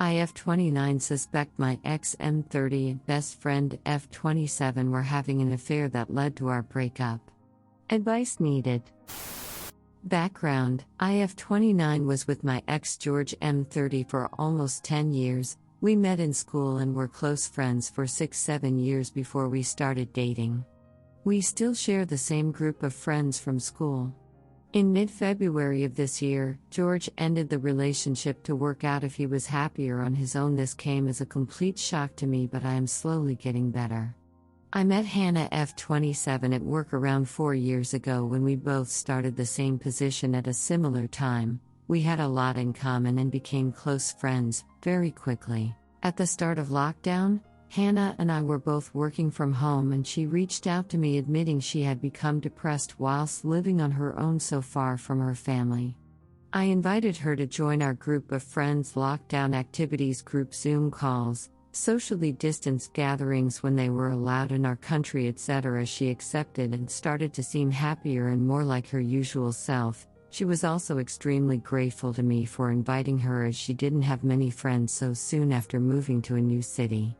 I F29 suspect my ex M30 and best friend F27 were having an affair that led to our breakup. Advice needed. Background: I F29 was with my ex George M30 for almost 10 years. We met in school and were close friends for 6-7 years before we started dating. We still share the same group of friends from school. In mid-February of this year, George ended the relationship to work out if he was happier on his own. This came as a complete shock to me, but I am slowly getting better. I met Hannah F27 at work around 4 years ago when we both started the same position at a similar time. We had a lot in common and became close friends very quickly. At the start of lockdown, Hannah and I were both working from home, and she reached out to me admitting she had become depressed whilst living on her own so far from her family. I invited her to join our group of friends' lockdown activities, group Zoom calls, socially distanced gatherings when they were allowed in our country, etc. She accepted and started to seem happier and more like her usual self. She was also extremely grateful to me for inviting her, as she didn't have many friends so soon after moving to a new city.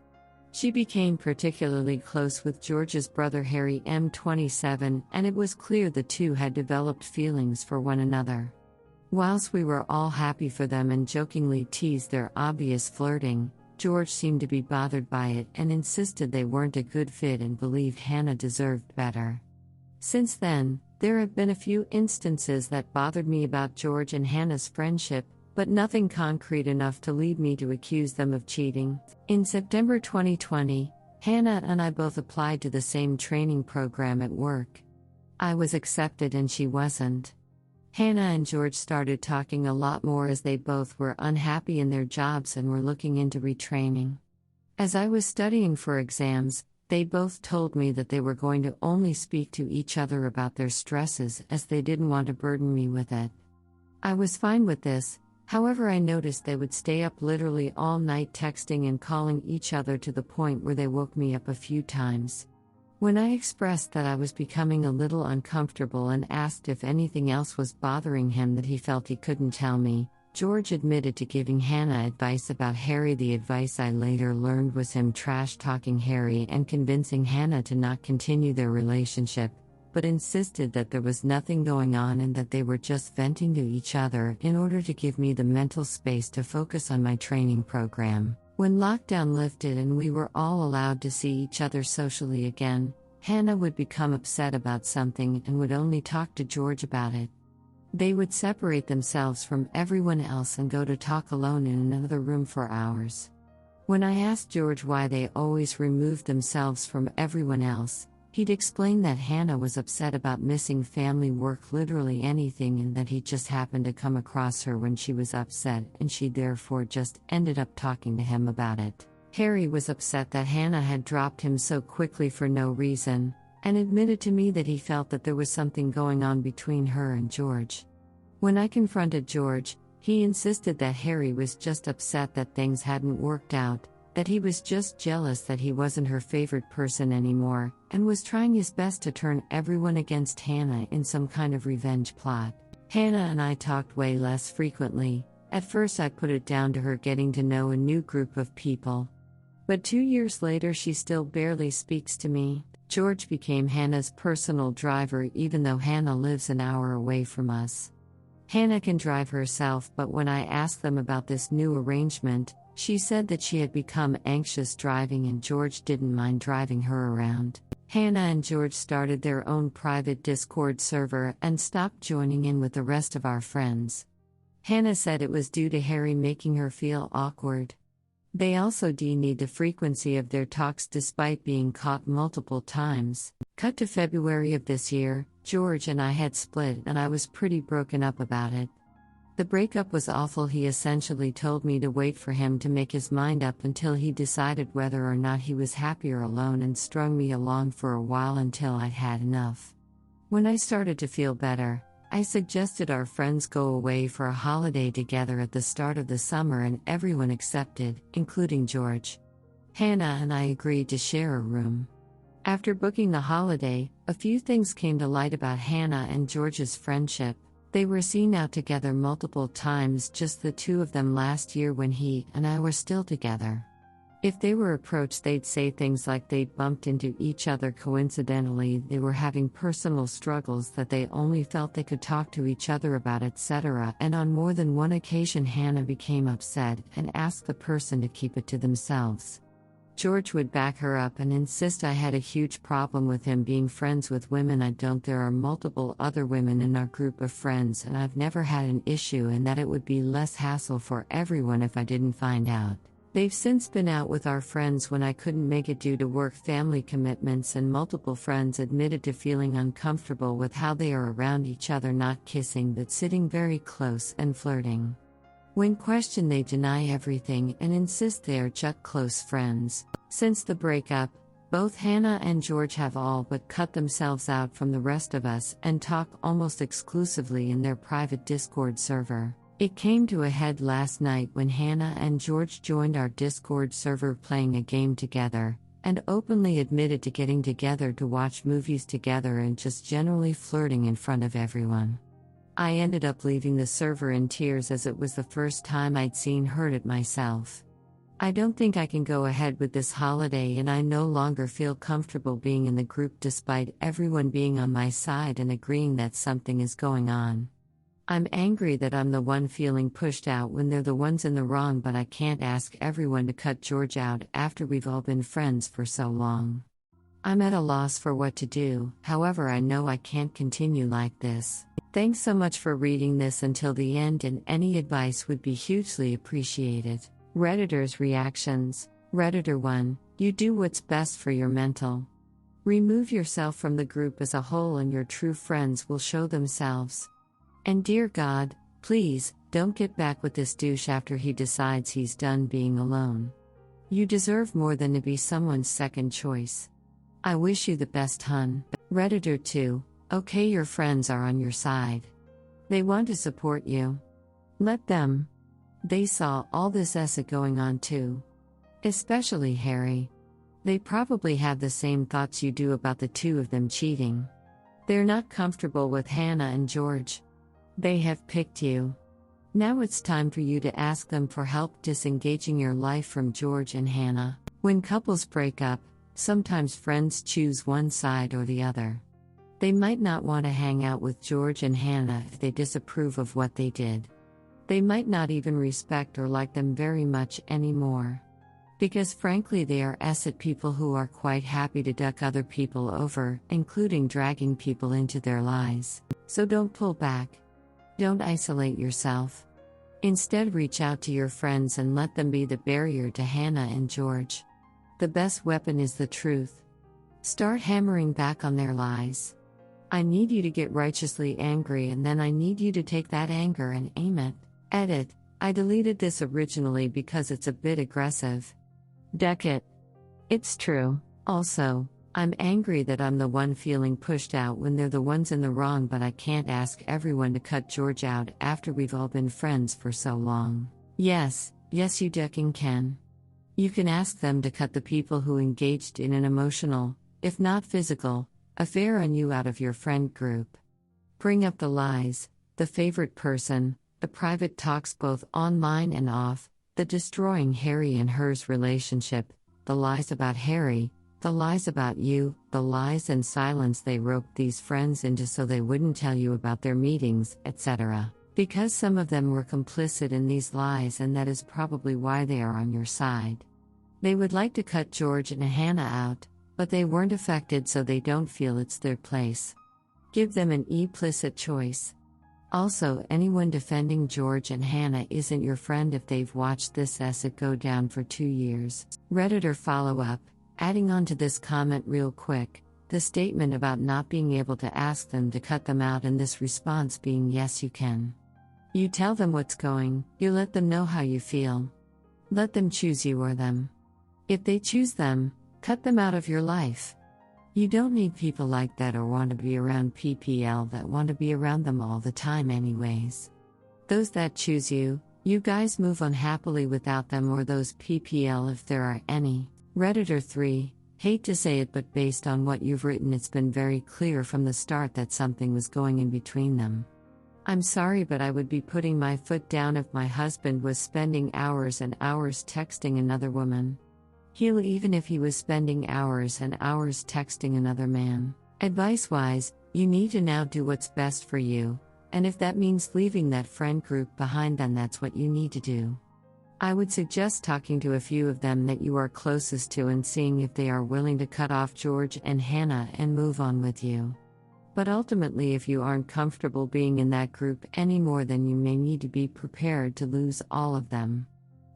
She became particularly close with George's brother Harry M27, and it was clear the two had developed feelings for one another. Whilst we were all happy for them and jokingly teased their obvious flirting, George seemed to be bothered by it and insisted they weren't a good fit and believed Hannah deserved better. Since then, there have been a few instances that bothered me about George and Hannah's friendship, but nothing concrete enough to lead me to accuse them of cheating. In September 2020, Hannah and I both applied to the same training program at work. I was accepted and she wasn't. Hannah and George started talking a lot more as they both were unhappy in their jobs and were looking into retraining. As I was studying for exams, they both told me that they were going to only speak to each other about their stresses, as they didn't want to burden me with it. I was fine with this. However, I noticed they would stay up literally all night texting and calling each other, to the point where they woke me up a few times. When I expressed that I was becoming a little uncomfortable and asked if anything else was bothering him that he felt he couldn't tell me, George admitted to giving Hannah advice about Harry. The advice I later learned was him trash-talking Harry and convincing Hannah to not continue their relationship, but insisted that there was nothing going on and that they were just venting to each other in order to give me the mental space to focus on my training program. When lockdown lifted and we were all allowed to see each other socially again, Hannah would become upset about something and would only talk to George about it. They would separate themselves from everyone else and go to talk alone in another room for hours. When I asked George why they always removed themselves from everyone else, he'd explain that Hannah was upset about missing family, work, literally anything, and that he just happened to come across her when she was upset and she therefore just ended up talking to him about it. Harry was upset that Hannah had dropped him so quickly for no reason, and admitted to me that he felt that there was something going on between her and George. When I confronted George, he insisted that Harry was just upset that things hadn't worked out, that he was just jealous that he wasn't her favorite person anymore, and was trying his best to turn everyone against Hannah in some kind of revenge plot. Hannah and I talked way less frequently. At first I put it down to her getting to know a new group of people. But 2 years later she still barely speaks to me. George became Hannah's personal driver, even though Hannah lives an hour away from us. Hannah can drive herself, but when I asked them about this new arrangement, she said that she had become anxious driving and George didn't mind driving her around. Hannah and George started their own private Discord server and stopped joining in with the rest of our friends. Hannah said it was due to Harry making her feel awkward. They also denied the frequency of their talks despite being caught multiple times. Cut to February of this year, George and I had split and I was pretty broken up about it. The breakup was awful. He essentially told me to wait for him to make his mind up until he decided whether or not he was happier alone, and strung me along for a while until I'd had enough. When I started to feel better, I suggested our friends go away for a holiday together at the start of the summer, and everyone accepted, including George. Hannah and I agreed to share a room. After booking the holiday, a few things came to light about Hannah and George's friendship. They were seen out together multiple times, just the two of them last year when he and I were still together. If they were approached, they'd say things like they'd bumped into each other coincidentally, they were having personal struggles that they only felt they could talk to each other about, etc. And on more than one occasion, Hannah became upset and asked the person to keep it to themselves. George would back her up and insist I had a huge problem with him being friends with women. I don't. There are multiple other women in our group of friends, and I've never had an issue, and that it would be less hassle for everyone if I didn't find out. They've since been out with our friends when I couldn't make it due to work family commitments, and multiple friends admitted to feeling uncomfortable with how they are around each other, not kissing but sitting very close and flirting. When questioned, they deny everything and insist they are just close friends. Since the breakup, both Hannah and George have all but cut themselves out from the rest of us and talk almost exclusively in their private Discord server. It came to a head last night when Hannah and George joined our Discord server playing a game together, and openly admitted to getting together to watch movies together and just generally flirting in front of everyone. I ended up leaving the server in tears, as it was the first time I'd seen hurt it myself. I don't think I can go ahead with this holiday, and I no longer feel comfortable being in the group despite everyone being on my side and agreeing that something is going on. I'm angry that I'm the one feeling pushed out when they're the ones in the wrong, but I can't ask everyone to cut George out after we've all been friends for so long. I'm at a loss for what to do, however I know I can't continue like this. Thanks so much for reading this until the end, and any advice would be hugely appreciated. Redditors' reactions. Redditor 1, you do what's best for your mental. Remove yourself from the group as a whole and your true friends will show themselves. And dear God, please, don't get back with this douche after he decides he's done being alone. You deserve more than to be someone's second choice. I wish you the best, hun. Redditor 2, okay, your friends are on your side. They want to support you. Let them. They saw all this essay going on too. Especially Harry. They probably have the same thoughts you do about the two of them cheating. They're not comfortable with Hannah and George. They have picked you. Now it's time for you to ask them for help disengaging your life from George and Hannah. When couples break up, sometimes friends choose one side or the other. They might not want to hang out with George and Hannah if they disapprove of what they did. They might not even respect or like them very much anymore. Because frankly, they are people who are quite happy to duck other people over, including dragging people into their lies. So don't pull back. Don't isolate yourself. Instead, reach out to your friends and let them be the barrier to Hannah and George. The best weapon is the truth. Start hammering back on their lies. I need you to get righteously angry, and then I need you to take that anger and aim it. Edit. I deleted this originally because it's a bit aggressive. Deck it. It's true. Also, I'm angry that I'm the one feeling pushed out when they're the ones in the wrong, but I can't ask everyone to cut George out after we've all been friends for so long. Yes, you ducking can. You can ask them to cut the people who engaged in an emotional, if not physical, affair on you out of your friend group. Bring up the lies, the favorite person, the private talks both online and off, the destroying Harry and hers relationship, the lies about Harry, the lies about you, the lies and silence they roped these friends into so they wouldn't tell you about their meetings, etc. Because some of them were complicit in these lies, and that is probably why they are on your side. They would like to cut George and Hannah out, but they weren't affected, so they don't feel it's their place. Give them an implicit choice. Also, anyone defending George and Hannah isn't your friend if they've watched this essay go down for 2 years. Redditor follow-up. Adding on to this comment real quick, the statement about not being able to ask them to cut them out and this response being yes you can. You tell them what's going, you let them know how you feel. Let them choose you or them. If they choose them, cut them out of your life. You don't need people like that or want to be around PPL that want to be around them all the time anyways. Those that choose you, you guys move on happily without them or those PPL if there are any. Redditor 3, hate to say it, but based on what you've written, it's been very clear from the start that something was going in between them. I'm sorry, but I would be putting my foot down if my husband was spending hours and hours texting another woman. He'll even if he was spending hours and hours texting another man. Advice-wise, you need to now do what's best for you, and if that means leaving that friend group behind, then that's what you need to do. I would suggest talking to a few of them that you are closest to and seeing if they are willing to cut off George and Hannah and move on with you. But ultimately, if you aren't comfortable being in that group anymore, then you may need to be prepared to lose all of them.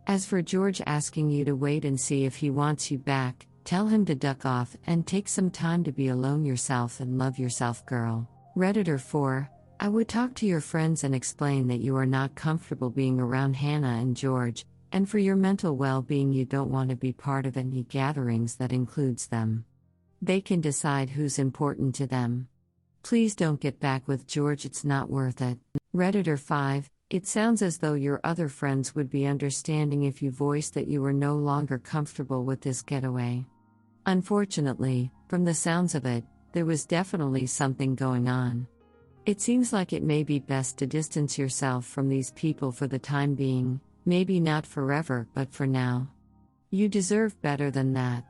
As for George asking you to wait and see if he wants you back, tell him to duck off and take some time to be alone yourself and love yourself, girl. Redditor 4, I would talk to your friends and explain that you are not comfortable being around Hannah and George, and for your mental well-being you don't want to be part of any gatherings that includes them. They can decide who's important to them. Please don't get back with George, it's not worth it. Redditor 5, it sounds as though your other friends would be understanding if you voiced that you were no longer comfortable with this getaway. Unfortunately, from the sounds of it, there was definitely something going on. It seems like it may be best to distance yourself from these people for the time being, maybe not forever, but for now. You deserve better than that.